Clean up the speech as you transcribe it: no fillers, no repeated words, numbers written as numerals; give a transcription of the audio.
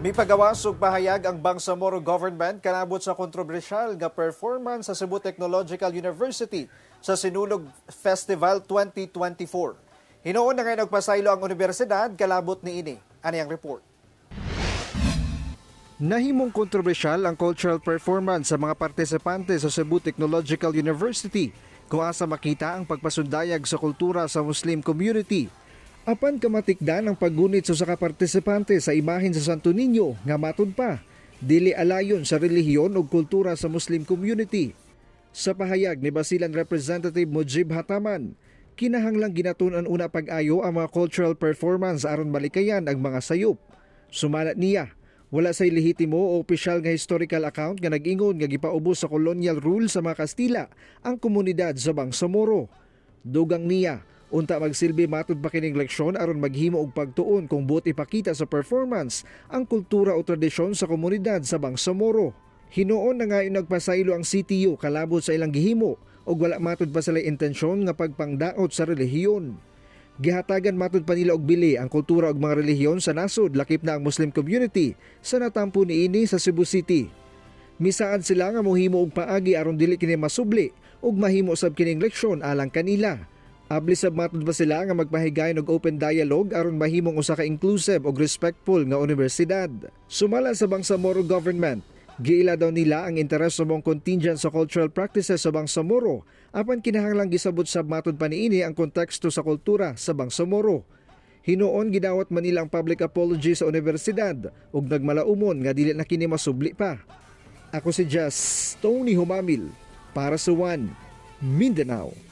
Mipagawas ug pahayag ang Bangsamoro government kanabot sa kontrobersyal nga performance sa Cebu Technological University sa Sinulog Festival 2024. Hinuon na nga nagpasaylo ang universidad kalabot niini. Ani ang report. Nahimong kontrobersyal ang cultural performance sa mga partisipante sa Cebu Technological University kung asa makita ang pagpasundayag sa kultura sa Muslim community. Apan kamatikdan ang paggunit sa partisipante sa imahen sa Santo Niño nga matud pa, dili alayon sa relihiyon o kultura sa Muslim community. Sa pahayag ni Basilan Representative Mujib Hataman, kinahanglang ginatunan una pag-ayo ang mga cultural performance aron malikayan ang mga sayop. Sumalat niya, wala say lehitimo o opisyal nga historical account nga nag-ingon nga gipaubos sa colonial rule sa mga Kastila ang komunidad sa Bangsamoro. Dugang niya, unta magsilbi matud pa kining leksyon aron maghimo og pagtuon kung buot ipakita sa performance ang kultura o tradisyon sa komunidad sa Bangsamoro. Hinuon na nga nagpasaylo ang CTU kalabot sa ilang gihimo og wala matud pa sila intensyon nga pagpangdaot sa relihiyon. Gihatagan matud pa nila og bili ang kultura ug mga relihiyon sa nasod lakip na ang Muslim community sa natampo niini sa Cebu City. Misaad sila nga mohimo og paagi aron dili kini masubli ug mahimo sab kining leksyon alang kanila. Abli sab matud ba sila nga magpahigayon og open dialogue aron mahimong usa ka inclusive ug respectful nga universidad. Sumala sa Bangsamoro government, giila daw nila ang interes sa mong contingent sa cultural practices sa Bangsamoro apan kinahanglang gisabot sab matud pa niini ang konteksto sa kultura sa Bangsamoro. Hinuon gidawat man nila ang public apology sa universidad ug nagmalaumon nga dili na kini masubli pa. Ako si Jess Tony Humamil para sa One Mindanao.